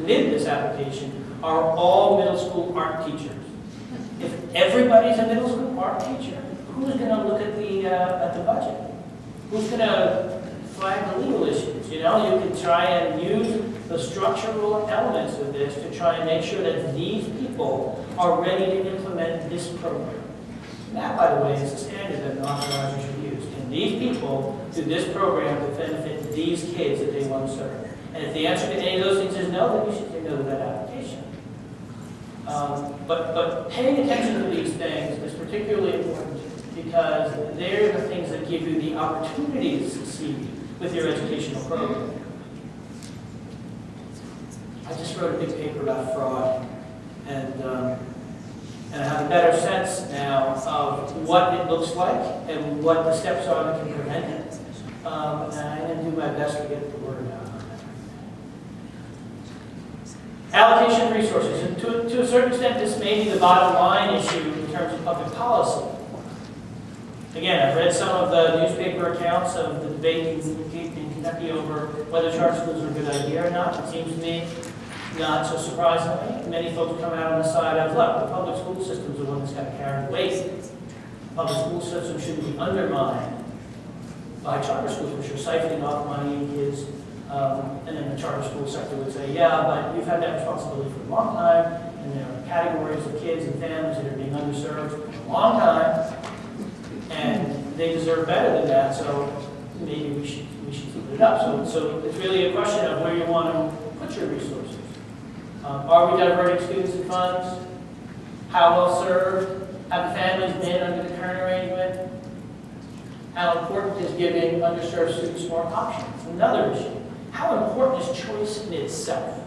within this application are all middle school art teachers. If everybody's a middle school art teacher, who's going to look at the budget? Who's going to flag the legal issues? You know, you can try and use the structural elements of this to try and make sure that these people are ready to implement this program. That, by the way, is the standard that an authorizer should use. Can these people do this program to benefit these kids that they want to serve? And if the answer to any of those things is no, then you should say no to that application. But paying attention to these things is particularly important because they're the things that give you the opportunity to succeed with your educational program. I just wrote a big paper about fraud, and I have a better sense now of what it looks like and what the steps are that can prevent it. And I'm going to do my best to get the word out on that. Allocation of resources. And to a certain extent, this may be the bottom line issue in terms of public policy. Again, I've read some of the newspaper accounts of the debate in Kentucky over whether charter schools are a good idea or not. It seems to me, not so surprisingly, many folks come out on the side of, look, the public school system is the one that's got to carry the weight. The public school system shouldn't be undermined by charter schools, which are siphoning off money and kids. And then the charter school sector would say, yeah, but you've had that responsibility for a long time, and there are categories of kids and families that are being underserved for a long time, and they deserve better than that, so maybe we should keep it up. So it's really a question of where you want to put your resources. Are we diverting students and funds? How well served? Have the families been under the current arrangement? How important is giving underserved students more options? Another issue. How important is choice in itself?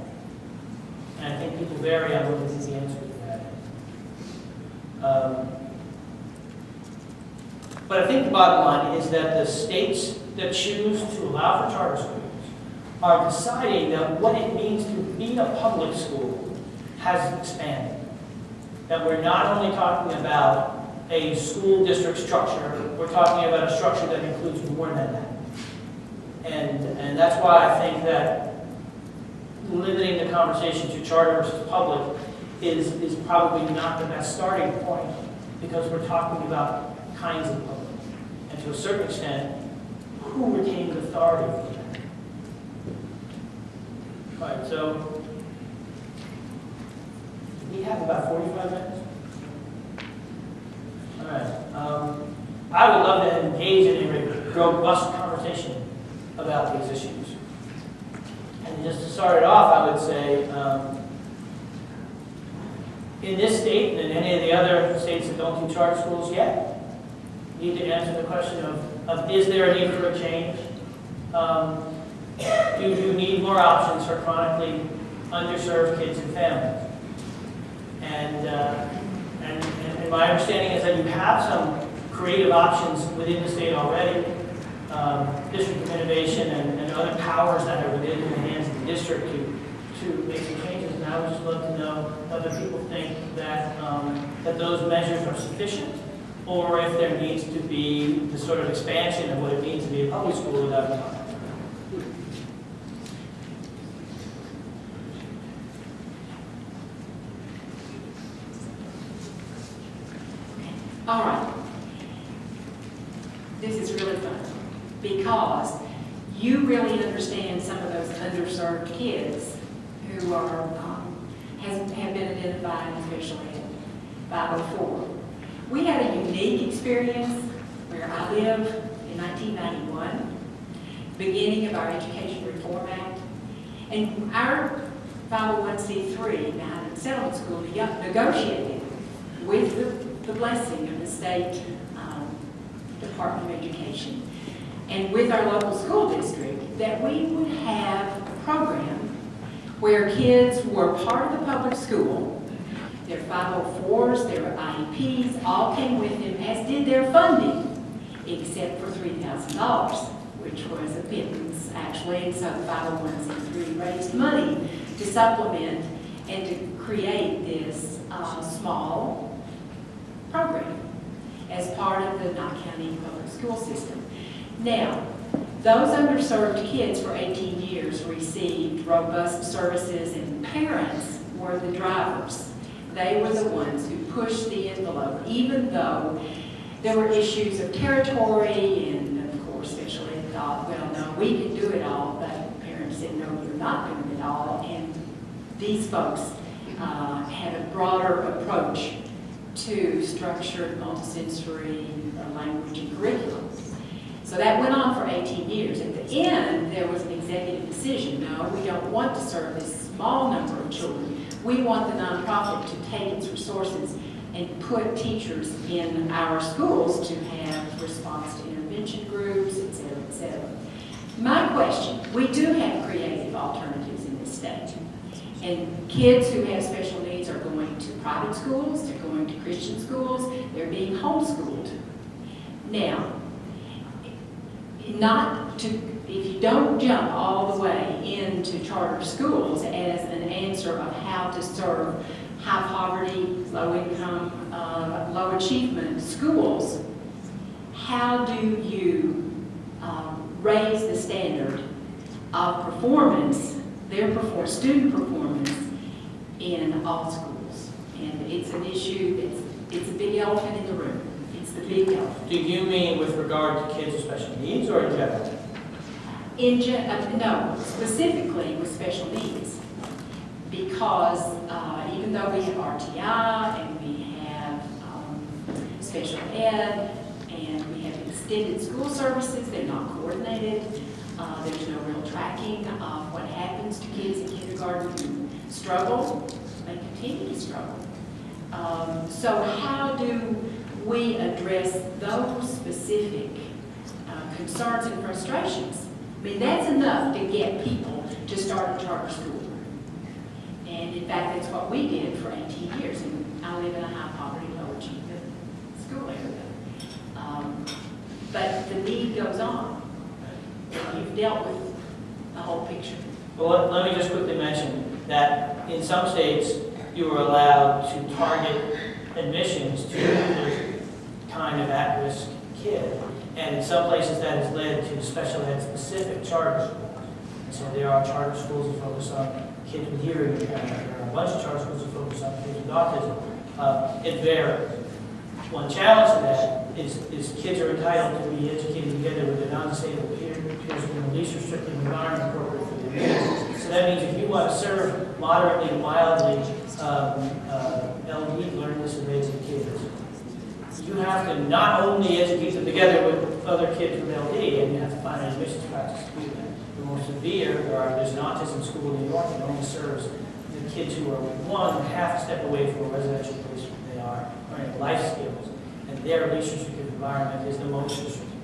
And I think people vary on what the answer to that is. But I think the bottom line is that the states that choose to allow for charter schools are deciding that what it means to be a public school has expanded. That we're not only talking about a school district structure, we're talking about a structure that includes more than that. And that's why I think that limiting the conversation to charter versus public is probably not the best starting point, because we're talking about kinds of public. And to a certain extent, who retains authority for that? All right, so we have about 45 minutes. All right. I would love to engage in a robust conversation about these issues. And just to start it off, I would say, in this state and in any of the other states that don't do charter schools yet, you need to answer the question of is there a need for a change? Do you need more options for chronically underserved kids and families? And my understanding is that you have some creative options within the state already. District of Innovation and other powers that are within the hands of the district to make some changes. And I would just love to know whether people think that that those measures are sufficient, or if there needs to be the sort of expansion of what it means to be a public school without a time. All right. This is really fun because you really understand some of those underserved kids who are have been identified in special ed 504. We had a unique experience where I live in 1991, beginning of our Education Reform Act, and our 501c3, United Settlement School, negotiated with the blessing of the state Department of Education and with our local school district that we would have a program where kids who are part of the public school, their 504s, their IEPs, all came with them, as did their funding, except for $3,000, which was a pittance, actually, and so the 501c3 raised money to supplement and to create this small program as part of the Knott County public school system. Now, Those underserved kids for 18 years received robust services, and parents were the drivers. They were the ones who pushed the envelope, even though there were issues of territory, and of course special ed thought, well, no, we can do it all, but parents said, no, you're not doing it all, and these folks had a broader approach to structured multisensory language and curriculum. So that went on for 18 years. At the end, there was an executive decision. No, we don't want to serve this small number of children. We want the nonprofit to take its resources and put teachers in our schools to have response to intervention groups, et cetera, et cetera. My question, we do have creative alternatives in this state. And kids who have special needs are going to private schools, they're going to Christian schools, they're being homeschooled. Now, if you don't jump all the way into charter schools as an answer of how to serve high poverty, low income, low achievement schools, how do you raise the standard of performance, student performance in all schools? And it's an issue, it's a big elephant in the room. It's the big elephant. Do you mean with regard to kids with special needs or in general? No, specifically with special needs. Because even though we have RTI and we have special ed and we have extended school services, they're not coordinated. There's no real tracking of what happens to kids in kindergarten who struggle. They continue to struggle. So how do we address those specific concerns and frustrations? I mean, that's enough to get people to start a charter school. And in fact, that's what we did for 18 years. And I live in a high poverty, low achievement school area. But the need goes on. You've dealt with the whole picture. Well, let me just quickly mention that in some states, you were allowed to target admissions to the kind of at-risk kid. And in some places that has led to special ed specific charter schools. And so there are charter schools that focus on kids with hearing impairment. There are a bunch of charter schools that focus on kids with autism. It varies. One challenge to that is kids are entitled to be educated together with their non-disabled peers in the least restrictive environment appropriate for their needs. So that means if you want to serve moderately to mildly LD, learning disabilities kids, you have to not only educate them together with other kids with LD, and you have to find an admissions practice to do that. The more severe, there's an autism school in New York that only serves the kids who are half a step away from a residential place where they are learning life skills, and their least restrictive environment is the most restrictive.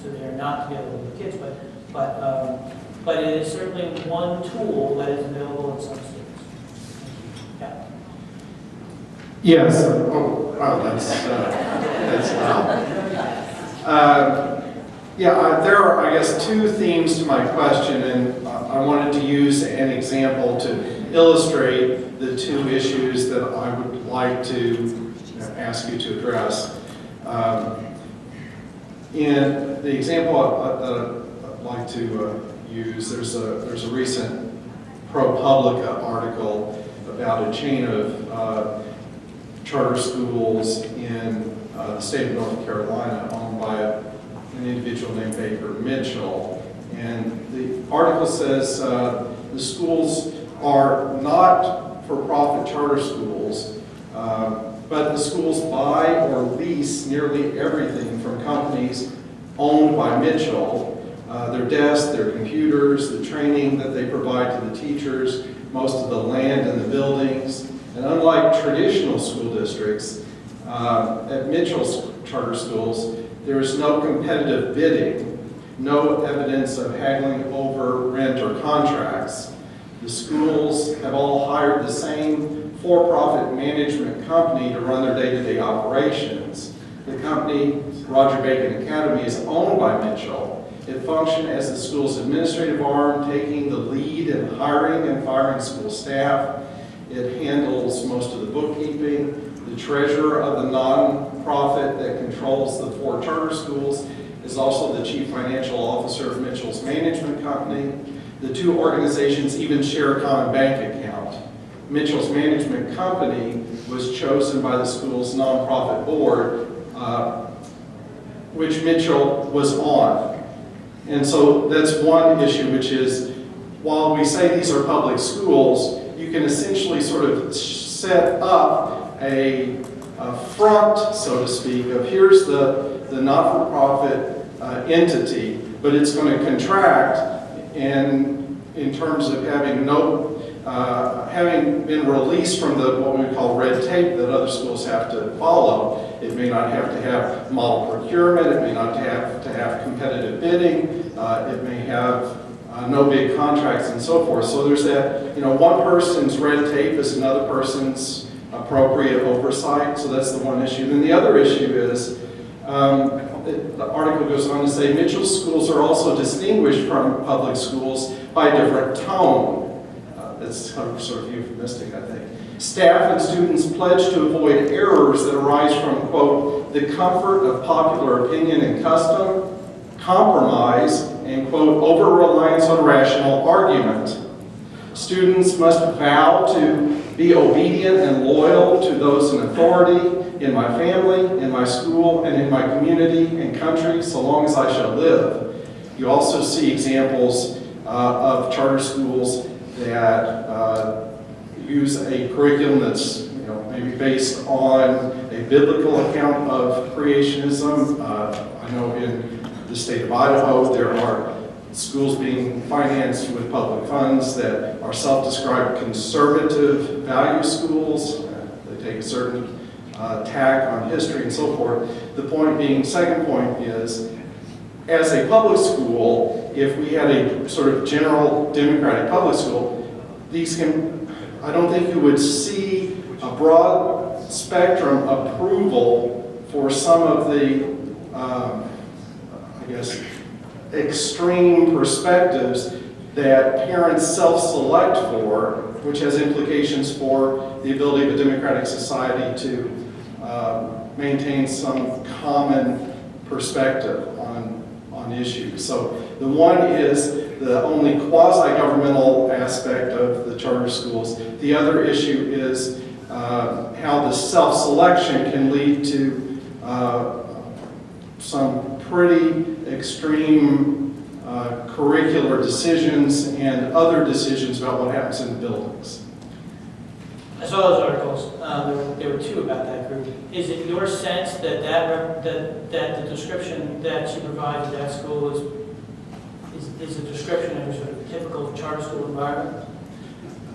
So they are not together with the kids, but it is certainly one tool that is available in some states. Yeah. Yes. Oh, wow, that's there are, I guess, two themes to my question, and I wanted to use an example to illustrate the two issues that I would like to ask you to address. In the example that I'd like to use, there's a recent ProPublica article about a chain of charter schools in the state of North Carolina owned by an individual named Baker Mitchell. And the article says the schools are not for-profit charter schools, but the schools buy or lease nearly everything from companies owned by Mitchell. Their desks, their computers, the training that they provide to the teachers, most of the land in the buildings. And unlike traditional school districts, at Mitchell's charter schools, there is no competitive bidding, no evidence of haggling over rent or contracts. The schools have all hired the same for-profit management company to run their day-to-day operations. The company, Roger Bacon Academy, is owned by Mitchell. It functions as the school's administrative arm, taking the lead in hiring and firing school staff. It handles most of the bookkeeping. The treasurer of the nonprofit that controls the 4 charter schools is also the chief financial officer of Mitchell's Management Company. The two organizations even share a common bank account. Mitchell's Management Company was chosen by the school's nonprofit board, which Mitchell was on. And so that's one issue, which is, while we say these are public schools, you can essentially sort of set up a front, so to speak, of here's the not-for-profit entity, but it's going to contract in terms of having having been released from what we call red tape that other schools have to follow. It may not have to have model procurement, it may not have to have competitive bidding, it may have no big contracts and so forth. So there's that, one person's red tape is another person's appropriate oversight, so that's the one issue. Then the other issue is, the article goes on to say, Mitchell schools are also distinguished from public schools by a different tone. That's sort of euphemistic, I think. Staff and students pledge to avoid errors that arise from, quote, the comfort of popular opinion and custom, compromise, and, quote, over-reliance on rational argument. Students must vow to be obedient and loyal to those in authority in my family, in my school, and in my community and country so long as I shall live. You also see examples of charter schools that use a curriculum that's maybe based on a biblical account of creationism. I know in the state of Idaho there are schools being financed with public funds that are self-described conservative value schools. They take a certain tack on history and so forth. The point being, second point is, as a public school, if we had a sort of general democratic public school, I don't think you would see a broad spectrum approval for some of the, I guess, extreme perspectives that parents self-select for, which has implications for the ability of a democratic society to maintain some common perspective on issues. So the one is the only quasi-governmental aspect of the charter schools. The other issue is how the self-selection can lead to some pretty extreme curricular decisions and other decisions about what happens in the buildings. I saw those articles. There were two about that group. Is it your sense that the description that you provide to that school is a description of a sort of typical charter school environment?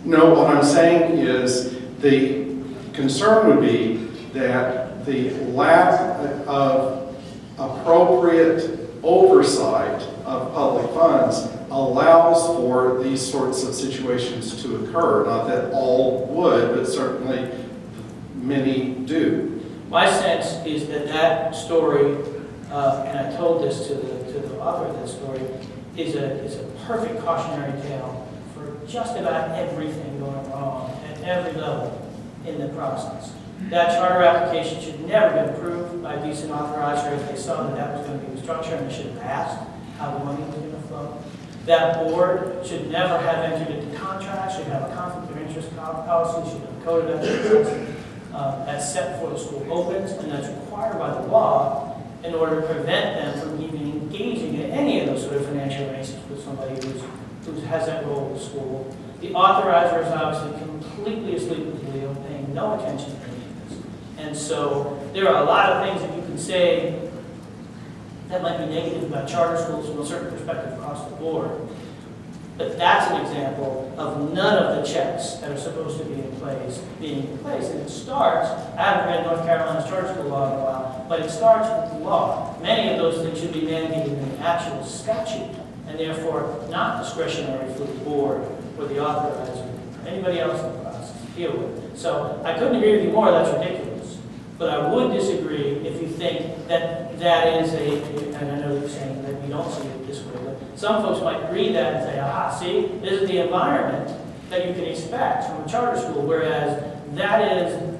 No, what I'm saying is the concern would be that the lack of appropriate oversight of public funds allows for these sorts of situations to occur. Not that all would, but certainly many do. My sense is that story, and I told this to the author of that story, is a perfect cautionary tale for just about everything going wrong at every level in the process. That charter application should never have been approved by a decent authorizer if they saw that was going to be the structure, and they should have asked how the money was going to flow. That board should never have entered into contracts, should have a conflict of interest policy, should have a code of ethics that's set before the school opens, and that's required by the law in order to prevent them from even engaging in any of those sort of financial arrangements with somebody who has that role in the school. The authorizer is obviously completely asleep at the wheel, paying no attention to any of this. And so there are a lot of things that you can say that might be negative about charter schools from a certain perspective across the board. But that's an example of none of the checks that are supposed to be in place being in place. And it starts, I haven't read North Carolina's charter school law in a while, but it starts with the law. Many of those things should be mandated in the actual statute, and therefore not discretionary for the board or the authorizer or anybody else in the process to deal with. So I couldn't agree with you more, that's ridiculous. But I would disagree if you think that that is and I know you're saying that we don't see it this way, but some folks might read that and say, aha, see, this is the environment that you can expect from a charter school, whereas that is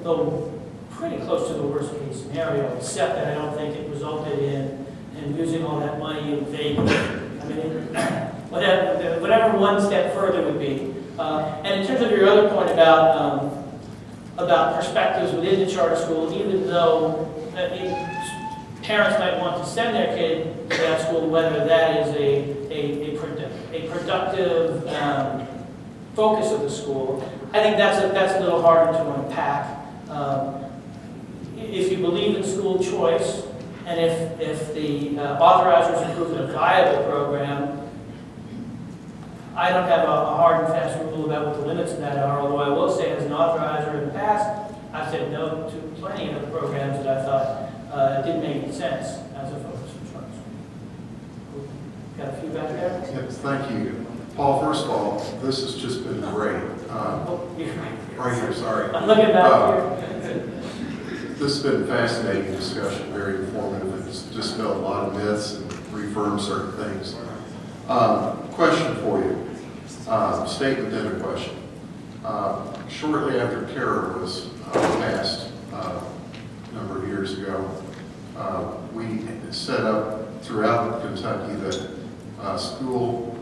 pretty close to the worst case scenario, except that I don't think it resulted in and using all that money in Vegas. I mean, whatever one step further would be. And in terms of your other point about perspectives within the charter school, even though parents might want to send their kid to that school, whether that is a productive focus of the school, I think that's a little harder to unpack. If you believe in school choice, and if the authorizers approve a viable program, I don't have a hard and fast rule about what the limits of that are, although I will say as an authorizer in the past, I've said no to plenty of programs that I thought didn't make sense as a focus of choice. Got a few back there? Yes, thank you. Paul, first of all, this has just been great. Right here, sorry. I'm looking back here. This has been a fascinating discussion, very informative. It's dispelled a lot of myths and reaffirmed certain things. Question for you. Statement then a question. Shortly after terror was passed a number of years ago, we set up throughout Kentucky that school